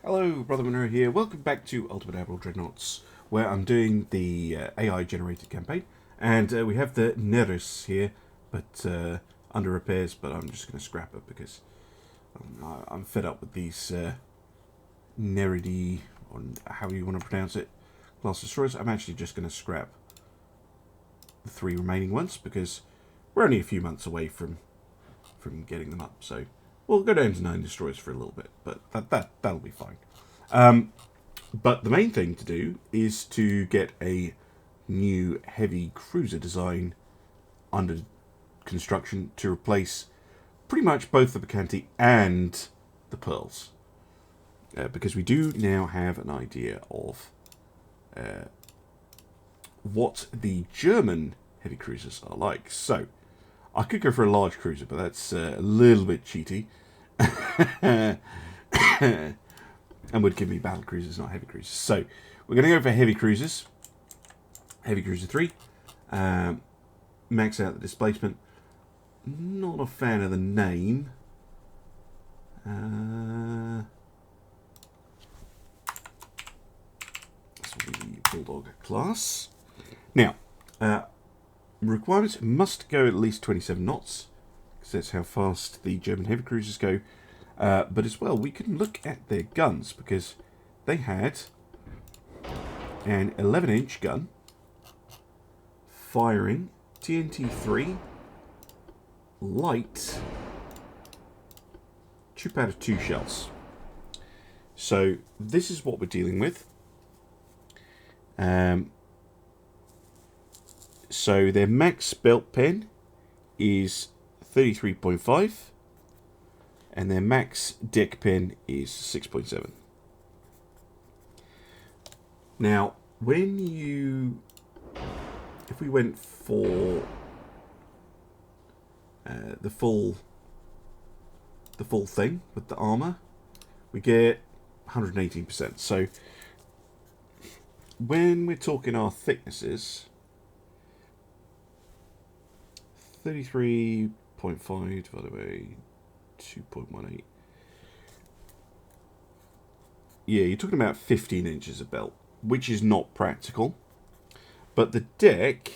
Hello, Brother Monroe here. Welcome back to Ultimate Admiral Dreadnoughts, where I'm doing the AI-generated campaign. And we have the Neris here, but under repairs, but I'm just going to scrap it because I'm fed up with these Neridi, or however you want to pronounce it, class destroyers. I'm actually just going to scrap the 3 remaining ones because we're only a few months away from getting them up, so we'll go down to 9 destroyers for a little bit, but that'll be fine. But the main thing to do is to get a new heavy cruiser design under construction to replace pretty much both the Bacanti and the Pearls. Because we do now have an idea of what the German heavy cruisers are like. So, I could go for a large cruiser, but that's a little bit cheaty. And would give me battle cruisers, not heavy cruisers. So, we're going to go for heavy cruisers. Heavy Cruiser 3. Max out the displacement. Not a fan of the name. This will be the Bulldog class. Now, requirements must go at least 27 knots, because that's how fast the German heavy cruisers go. But as well, we can look at their guns, because they had an 11-inch gun firing TNT-3 light 2 powder 2 shells. So this is what we're dealing with. So their max belt pen is 33.5 and their max deck pen is 6.7. Now, if we went for the full thing with the armor, we get 118%. So when we're talking our thicknesses, 33.5 divided by 2.18. Yeah, you're talking about 15 inches of belt, which is not practical. But the deck,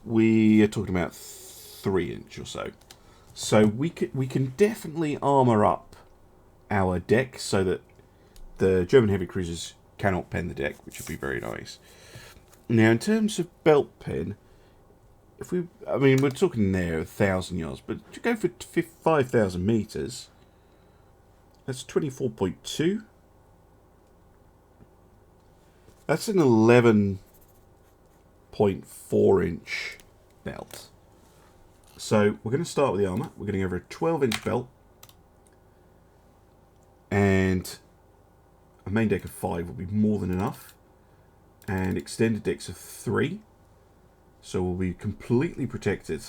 we are talking about 3 inch or so. So we can definitely armor up our deck so that the German heavy cruisers cannot pen the deck, which would be very nice. Now, in terms of belt pen, we're talking there 1,000 yards, but to go for 5,000 meters, that's 24.2. That's an 11.4 inch belt. So we're going to start with the armor. We're going to go for a 12-inch belt and a main deck of 5 will be more than enough, and extended decks of 3. So we'll be completely protected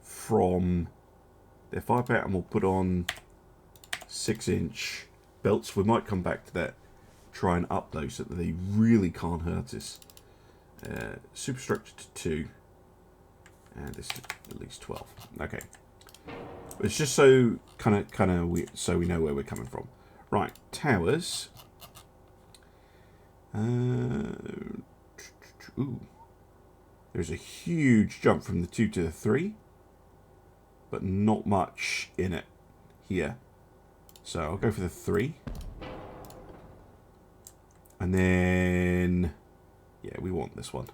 from their firepower, and we'll put on 6-inch belts. We might come back to that, try and up those so that they really can't hurt us. Superstructure to 2, and this to at least 12. Okay, it's just so so we know where we're coming from. Right, towers. Ooh, there's a huge jump from the 2 to the 3, but not much in it here. So I'll go for the 3. And then, yeah, we want this one.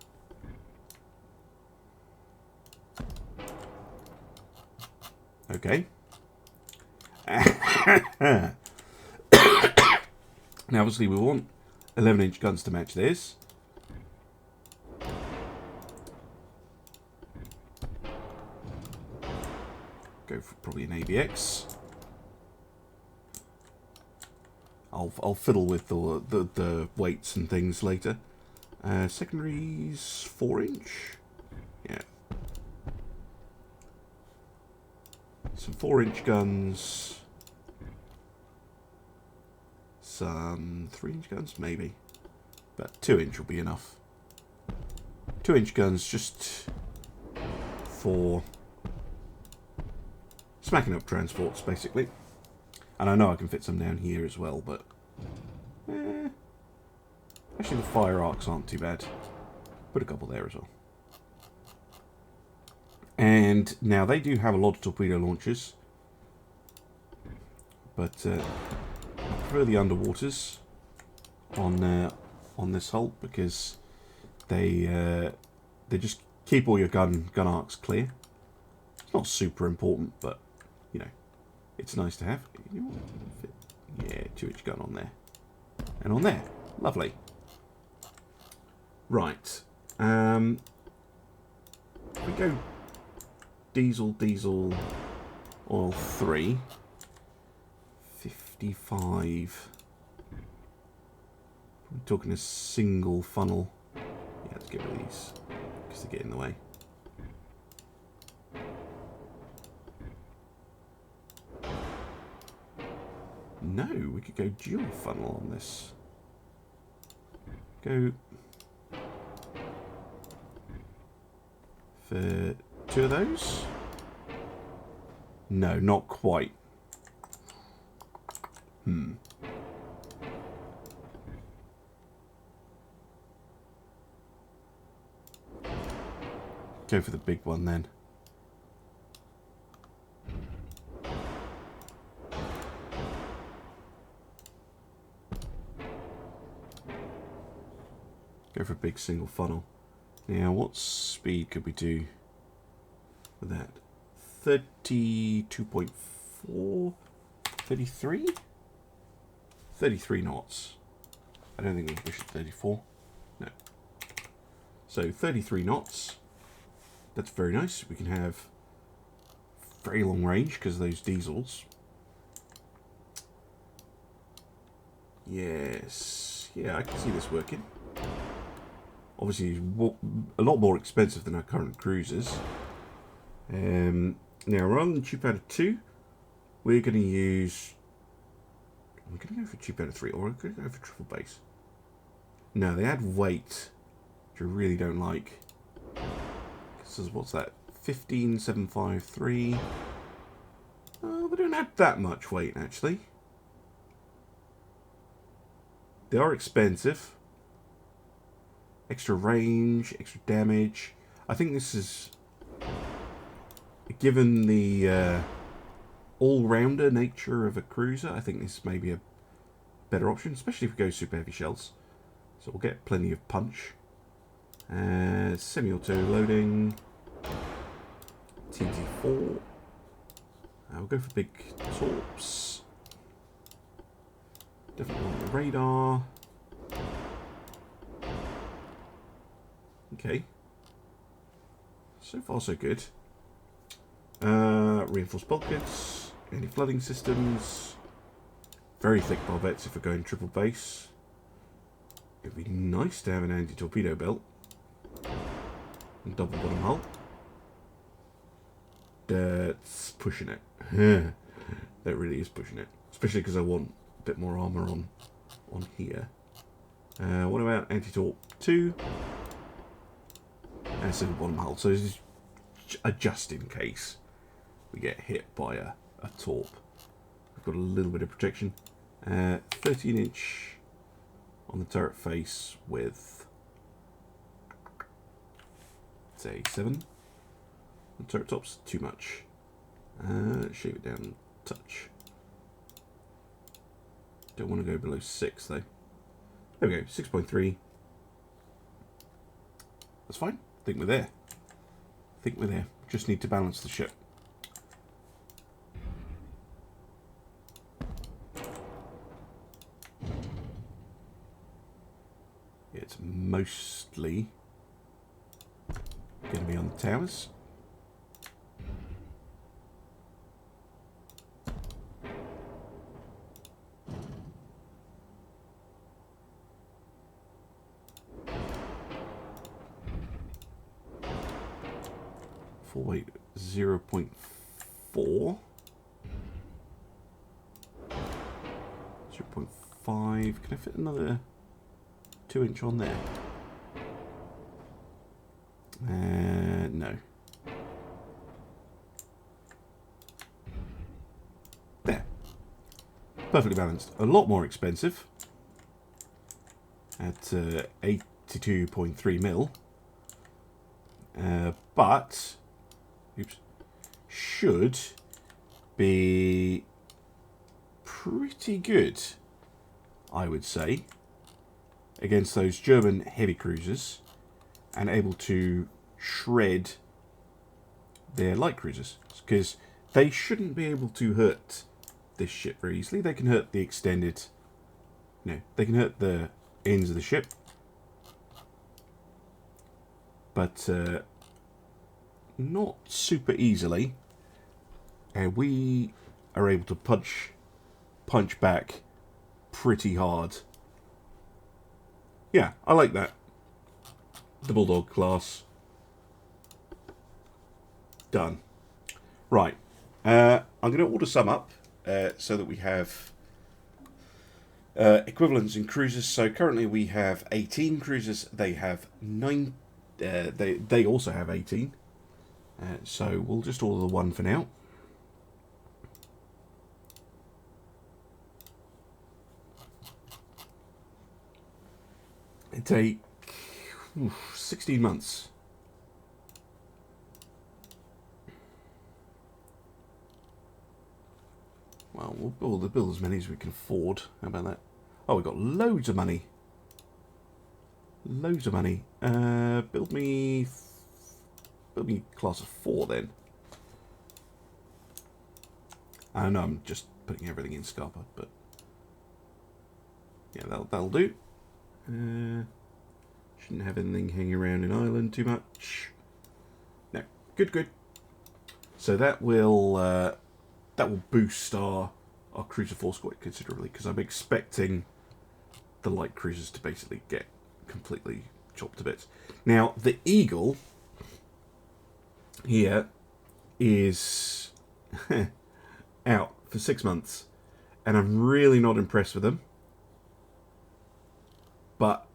Okay. Now, obviously, we want 11-inch guns to match this. Go for probably an ABX. I'll fiddle with the weights and things later. Secondaries 4-inch. Yeah. Some 4-inch guns. Some 3-inch guns, maybe. But 2-inch will be enough. 2-inch guns just for smacking up transports, basically. And I know I can fit some down here as well, but... actually, the fire arcs aren't too bad. Put a couple there as well. And now they do have a lot of torpedo launchers. But I prefer the underwaters on this hull because they just keep all your gun arcs clear. It's not super important, but you know, it's nice to have. Yeah, 2-inch gun on there. And on there. Lovely. Right. If we go diesel, oil 3. 55. We're talking a single funnel. Yeah, let's get rid of these because they get in the way. No, we could go dual funnel on this. Go for 2 of those. No, not quite. Go for the big one then. Go for a big single funnel. Now, what speed could we do with that? 32.4? 33? 33 knots. I don't think we can push it to 34. No. So 33 knots. That's very nice. We can have very long range because of those diesels. Yes. Yeah, I can see this working. Obviously, a lot more expensive than our current cruisers. Now, rather than cheap out of 2, we're going to use... We're going to go for cheap out of 3, or we're going to go for triple base. No, they add weight, which I really don't like. So what's that? 15,753. Oh, they don't add that much weight, actually. They are expensive. Extra range, extra damage. I think this is... Given the all-rounder nature of a cruiser, I think this may be a better option, especially if we go super heavy shells. So we'll get plenty of punch. Semi-auto loading. TT4. We'll go for big torps. Definitely on the radar. Okay. So far, so good. Reinforced bulkheads, anti-flooding systems, very thick barbettes if we're going triple base. It'd be nice to have an anti-torpedo belt and double bottom hull. That's pushing it. That really is pushing it, especially because I want a bit more armor on here. What about anti-torp 2 and a single bottom hull? So this is just in case we get hit by a torp. We've got a little bit of protection. 13-inch on the turret face with, say, 7. The turret top's too much. Shave it down a touch. Don't want to go below 6 though. There we go, 6.3. That's fine. I think we're there. Just need to balance the ship. It's mostly going to be on the towers. Wait, 0.4. 0.5. Can I fit another 2-inch on there? No. perfectly balanced. A lot more expensive at 82.3 mil. But oops, should be pretty good, I would say, against those German heavy cruisers, and able to shred their light cruisers, because they shouldn't be able to hurt this ship very easily. They can hurt the extended, they can hurt the ends of the ship, but not super easily. And we are able to punch back pretty hard. Yeah, I like that. The Bulldog class. Done. Right. I'm going to order some up so that we have equivalents in cruisers. So currently we have 18 cruisers. They have 9. They also have 18. So we'll just order the one for now. It take 16 months. Well, we'll build as many as we can afford. How about that? Oh, we've got loads of money. Loads of money. Build me class of 4 then. I know I'm just putting everything in Scarpa, but yeah, that'll do. Shouldn't have anything hanging around in Ireland too much. No, good. So that will boost our cruiser force quite considerably, because I'm expecting the light cruisers to basically get completely chopped to bits. Now the Eagle here is out for 6 months, and I'm really not impressed with them. But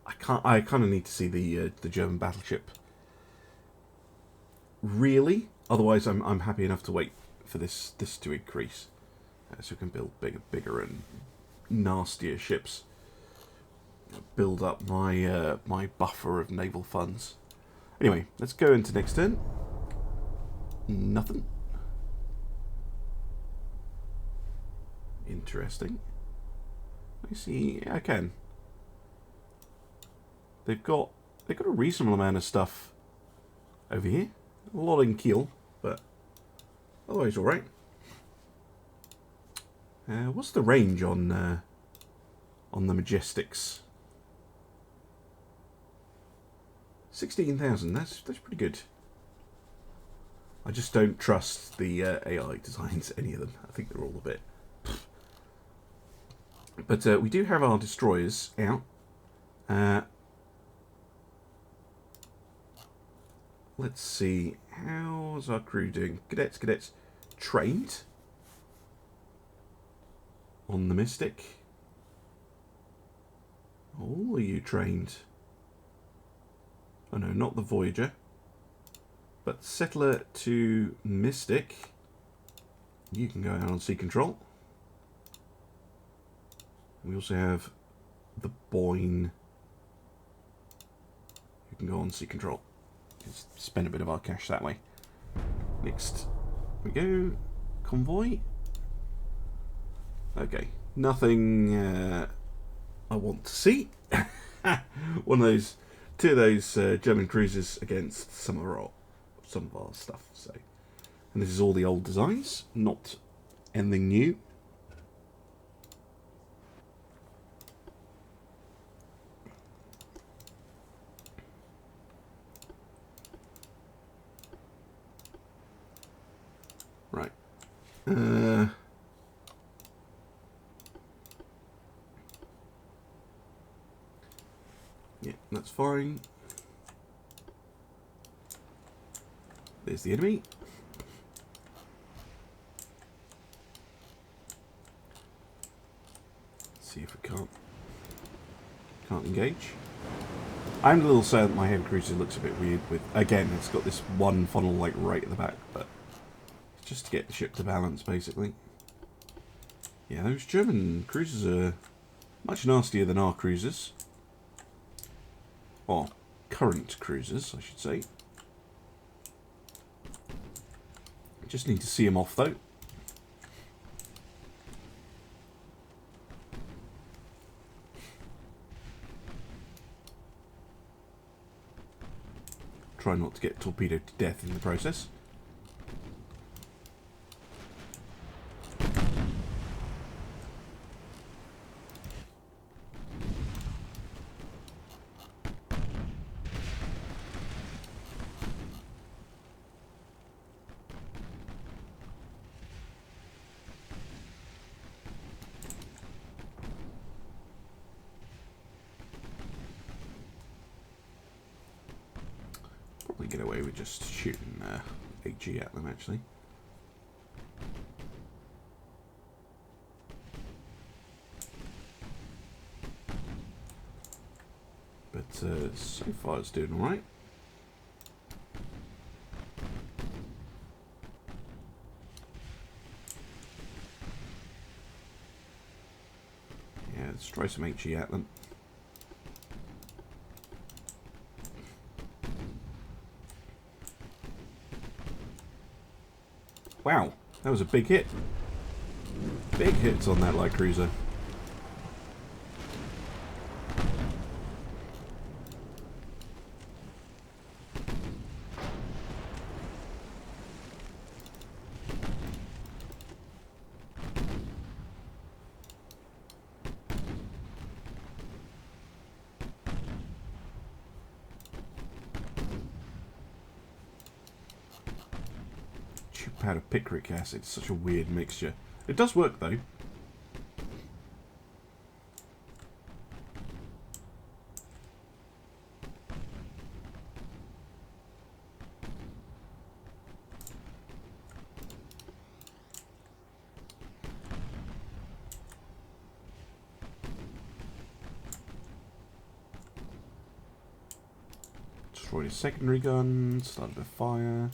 I kind of need to see the German battleship. Really, otherwise I'm happy enough to wait for this to increase, so we can build bigger and nastier ships. Build up my my buffer of naval funds. Anyway, let's go into next turn. Nothing. Interesting. Let me see. I can. They've got a reasonable amount of stuff over here. A lot in keel, but otherwise all right. What's the range on the Majestics? 16,000. That's pretty good. I just don't trust the AI designs, any of them. I think they're all a bit. But we do have our destroyers out. Let's see, how's our crew doing? Cadets trained on the Mystic. All are you trained? Oh no, not the Voyager. But Settler to Mystic. You can go out on sea control. We also have the Boyne. You can go on sea control. Let's spend a bit of our cash that way. Next we go. Convoy. Okay, nothing I want to see. One of those, 2 of those German cruisers against some of our stuff. So, and this is all the old designs, not anything new. Right. Yeah, that's fine. There's the enemy. Let's see if we can't engage. I'm a little sad that my heavy cruiser looks a bit weird with, again, it's got this one funnel like right at the back, but it's just to get the ship to balance basically. Yeah, those German cruisers are much nastier than our cruisers. Or current cruisers, I should say. Just need to see them off, though. Try not to get torpedoed to death in the process. Probably get away with just shooting HE at them, actually. But so far it's doing alright. Yeah, let's try some HE at them. Wow, that was a big hit. Big hits on that light cruiser. Powder picric acid, such a weird mixture. It does work though. Destroyed his secondary gun, started a fire.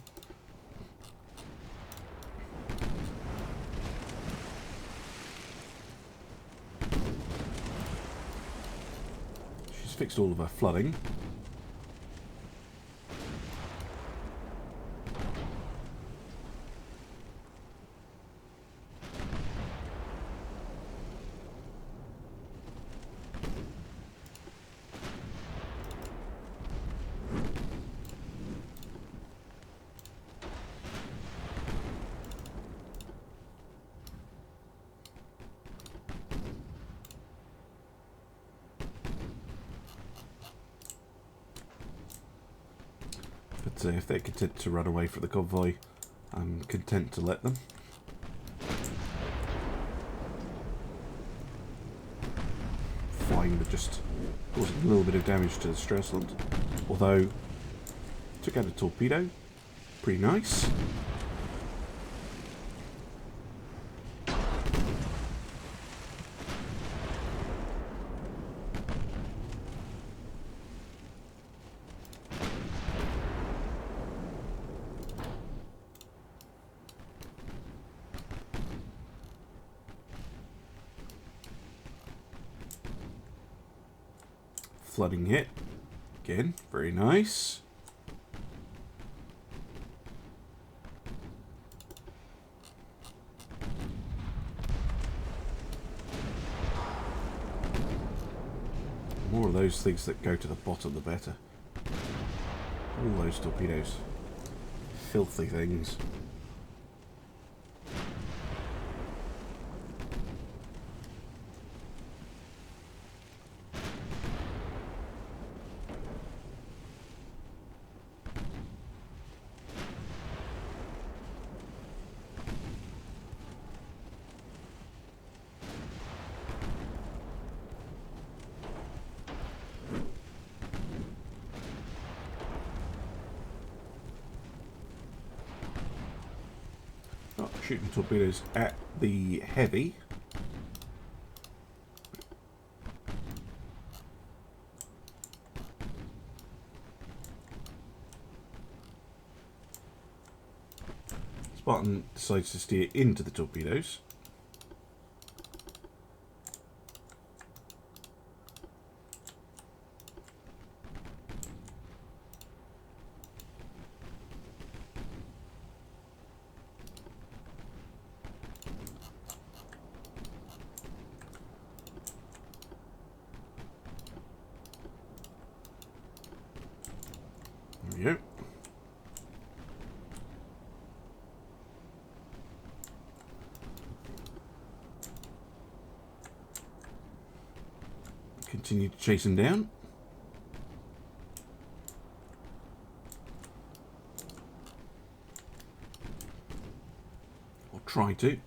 Fixed all of our flooding. But if they're content to run away for the convoy, I'm content to let them. Fine with just causing a little bit of damage to the Stressland. Although, took out a torpedo. Pretty nice. Flooding hit. Again, very nice. More of those things that go to the bottom, the better. All those torpedoes. Filthy things. Shooting torpedoes at the heavy. Spartan decides to steer into the torpedoes. Continue to chase him down. Or try to.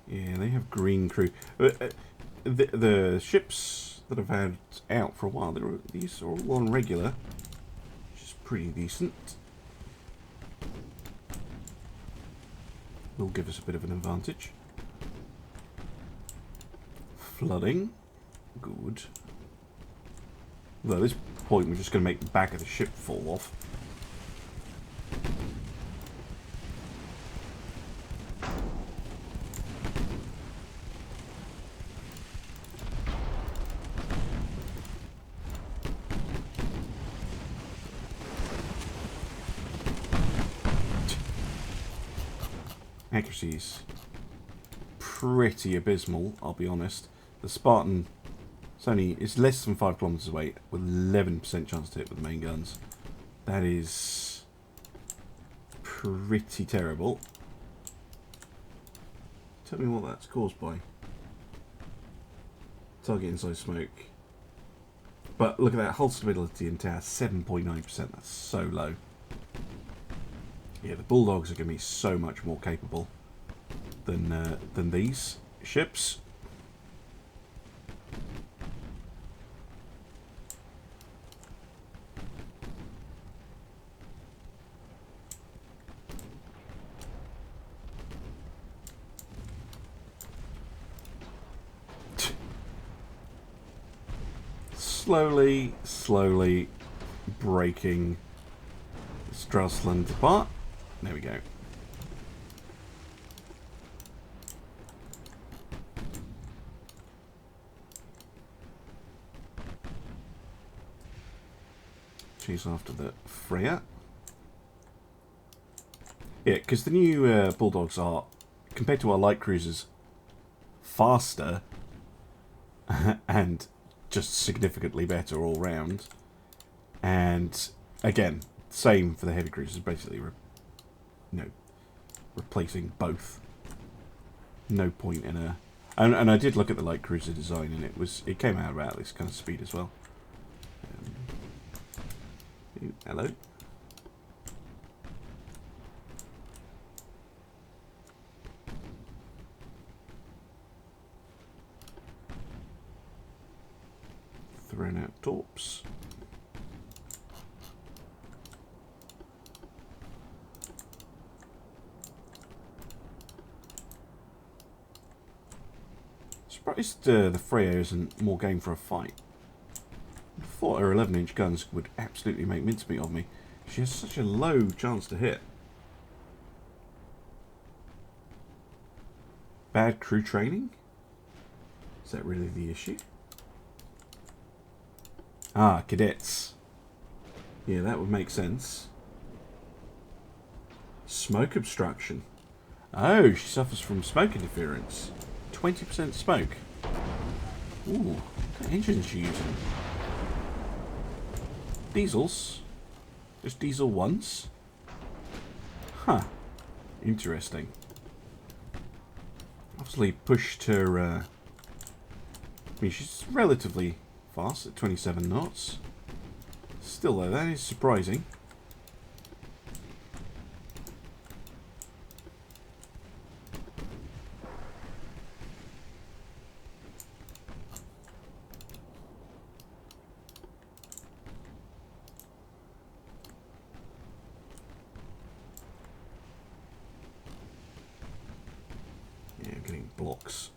Yeah, they have green crew. The ships that I've had out for a while, these are all on regular, which is pretty decent. Will give us a bit of an advantage. Flooding. Good. Although at this point we're just going to make the back of the ship fall off. Accuracy's pretty abysmal, I'll be honest. The Spartan it's less than 5 kilometers away with 11% chance to hit with the main guns. That is pretty terrible. Tell me what that's caused by. Target inside smoke. But look at that, hull stability in tower, 7.9%. That's so low. Yeah, the Bulldogs are going to be so much more capable than these ships. Slowly breaking Threadoflength apart. There we go. Chase after the Freya. Yeah, because the new Bulldogs are, compared to our light cruisers, faster and just significantly better all round. And again, same for the heavy cruisers, basically replacing both. No point in a... And I did look at the light cruiser design, and it came out about this kind of speed as well. Hello. Thrown out torps. Surprised the Freya isn't more game for a fight. I thought her 11-inch guns would absolutely make mincemeat of me. She has such a low chance to hit. Bad crew training? Is that really the issue? Ah, cadets. Yeah, that would make sense. Smoke obstruction. Oh, she suffers from smoke interference. 20% smoke. Ooh, what kind of engine is she using? Diesels? Just diesel once? Huh. Interesting. Obviously pushed her... I mean, she's relatively fast at 27 knots. Still though, that is surprising. Yeah, I'm getting blocks.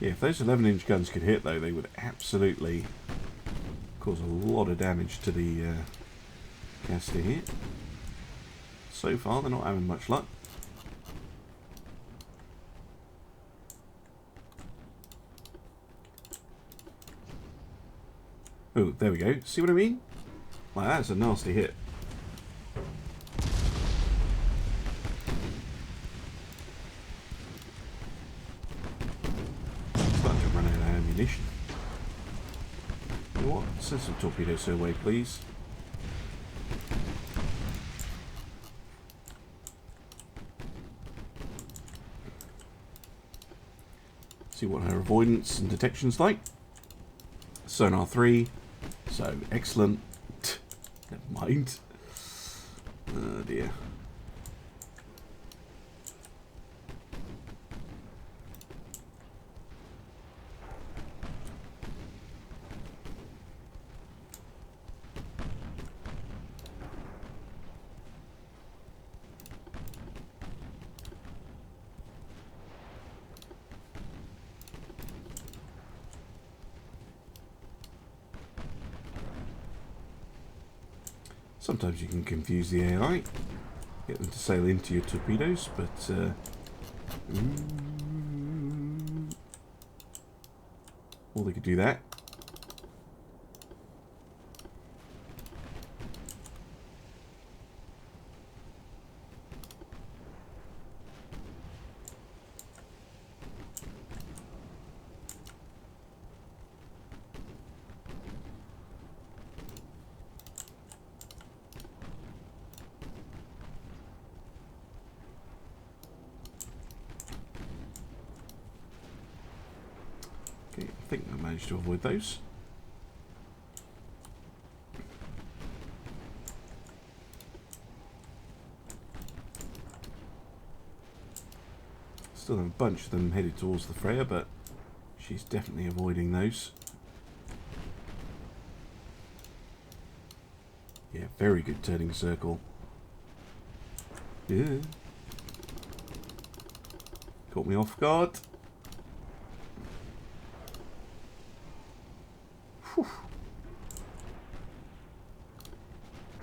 Yeah, if those 11-inch guns could hit, though, they would absolutely cause a lot of damage to the caster here. So far, they're not having much luck. Oh, there we go. See what I mean? Like, that's a nasty hit. some torpedoes her way, please. See what her avoidance and detection's like. Sonar 3, so excellent. Never mind. Oh dear. Sometimes you can confuse the AI, get them to sail into your torpedoes, but or they could do that. Okay, I think I managed to avoid those. Still have a bunch of them headed towards the Freya, but she's definitely avoiding those. Yeah, very good turning circle. Yeah. Caught me off guard. Whew.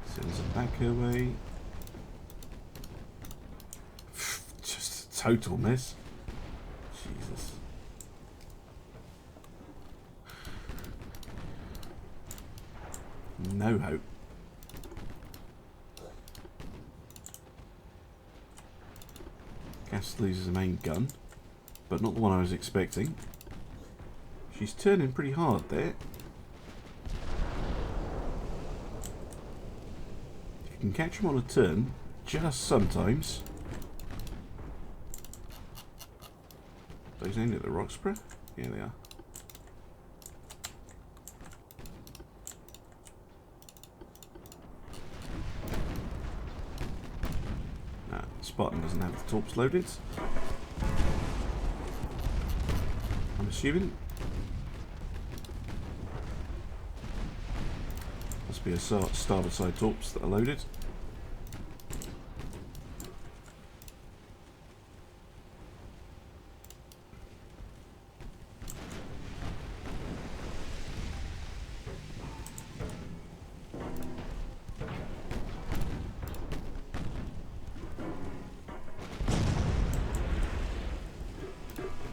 Sends it back her way. Just a total mess. Jesus. No hope. Gas loses the main gun, but not the one I was expecting. She's turning pretty hard there. You can catch them on a turn, just sometimes. Those aimed at the Roxburgh? Yeah, they are. Spartan doesn't have the torps loaded, I'm assuming. Must be a starboard side torps that are loaded.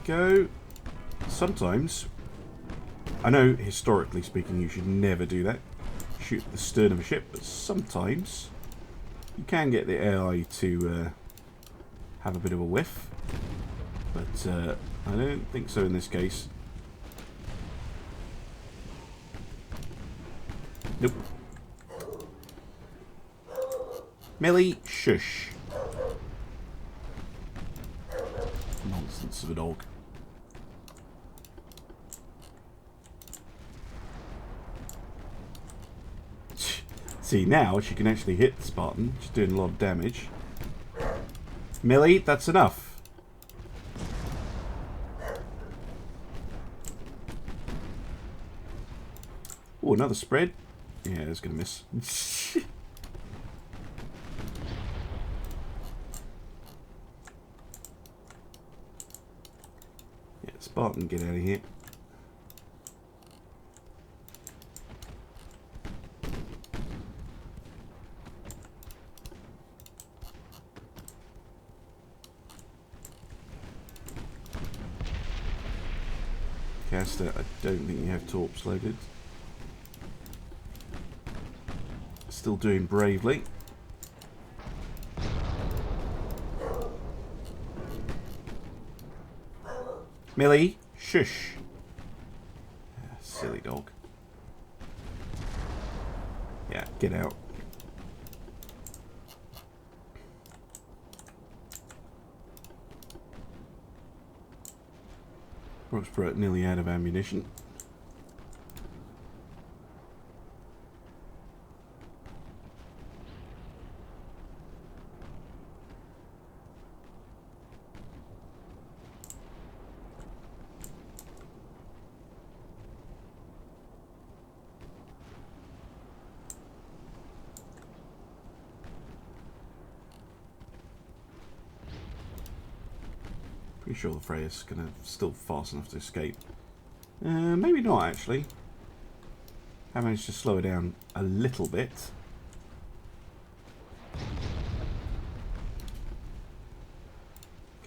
Go. Sometimes, I know historically speaking you should never do that, shoot at the stern of a ship, but sometimes you can get the AI to have a bit of a whiff, but I don't think so in this case. Nope. Millie, shush. Nonsense of a dog. See, now she can actually hit the Spartan. She's doing a lot of damage. Millie, that's enough. Oh, another spread. Yeah, it's going to miss. Yeah, Spartan, get out of here. Caster, I don't think you have torps loaded. Still doing bravely. Millie, shush. Silly dog. Yeah, get out. Roxborough nearly out of ammunition. Pretty sure the Freya's gonna still fast enough to escape. Maybe not actually. I managed to slow her down a little bit.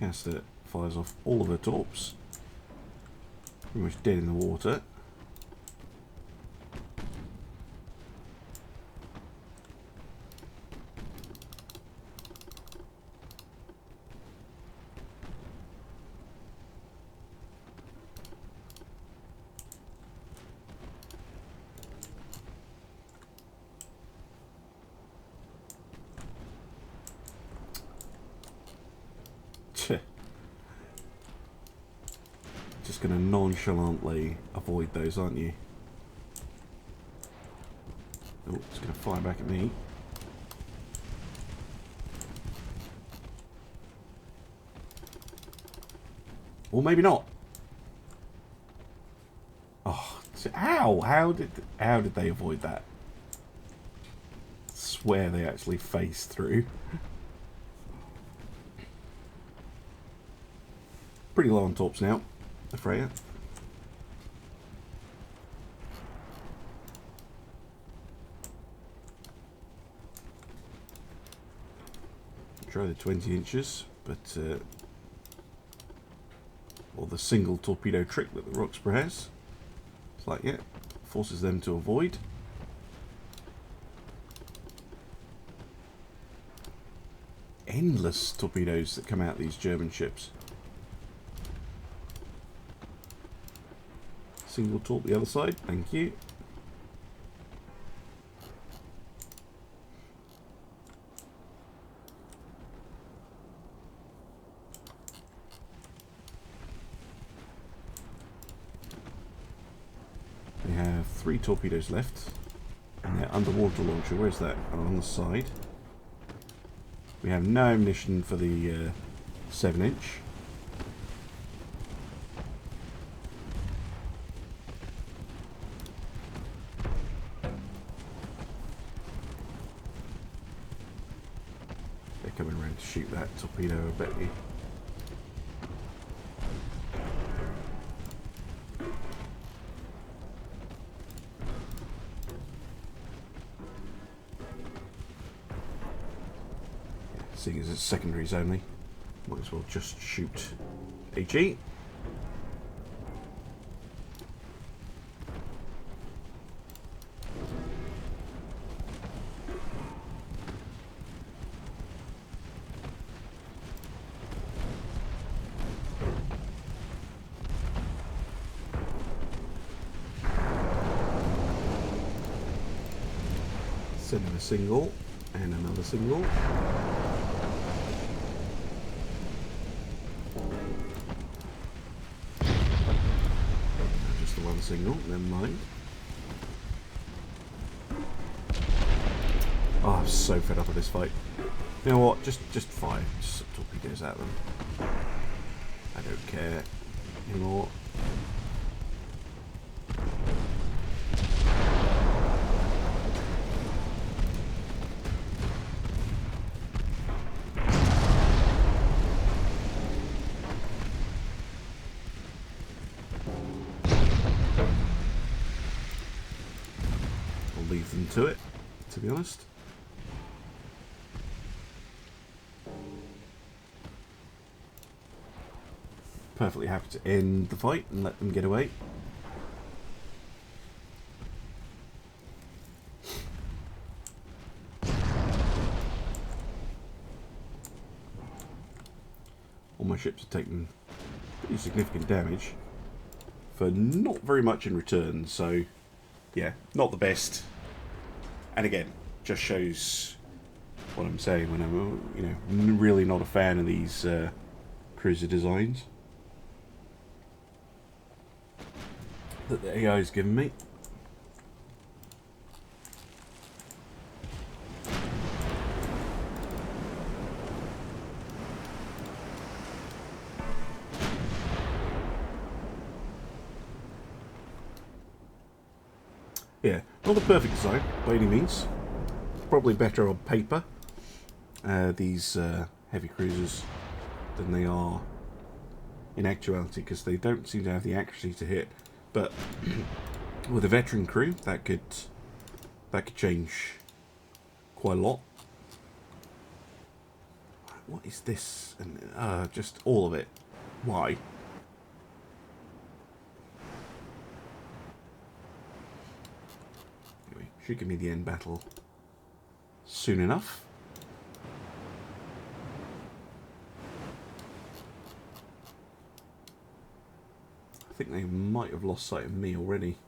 Caster fires off all of her torps. Pretty much dead in the water. Just going to nonchalantly avoid those, aren't you? Oh, it's going to fire back at me. Or maybe not. Oh, ow! How did they avoid that? I swear they actually phased through. Pretty low on torps now, the Freya. Try the 20 inches, but or the single torpedo trick that the Roxborough has. It's like, yeah, forces them to avoid. Endless torpedoes that come out of these German ships. Single torp the other side, thank you. We have 3 torpedoes left. And their underwater launcher, where's that? Oh, on the side. We have no ammunition for the 7-inch. They're coming around to shoot that torpedo, I bet you. Seeing as it's secondaries only, might as well just shoot HE. Send in a single and another single. Single, never mind. Oh, I'm so fed up with this fight. You know what? Just fire. Just torpedoes at them. I don't care anymore. Leave them to it, to be honest. Perfectly happy to end the fight and let them get away. All my ships have taken pretty significant damage for not very much in return, so yeah, not the best. And again, just shows what I'm saying when I'm, really not a fan of these cruiser designs that the AI's given me. Yeah, not the perfect design by any means. Probably better on paper, these heavy cruisers, than they are in actuality, because they don't seem to have the accuracy to hit. But with a veteran crew, that could change quite a lot. What is this? And just all of it. Why? Anyway, should give me the end battle soon enough. I think they might have lost sight of me already.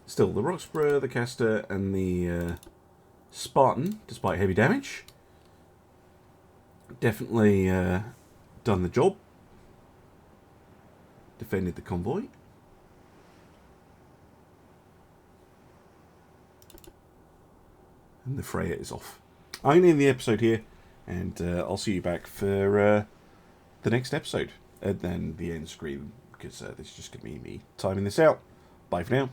Still, the Roxburgh, the Castor, and the Spartan, despite heavy damage, definitely done the job. Defended the convoy. And the Freya is off. I'm going to end the episode here, and I'll see you back for the next episode. And then the end screen, because this is just going to be me timing this out. Bye for now.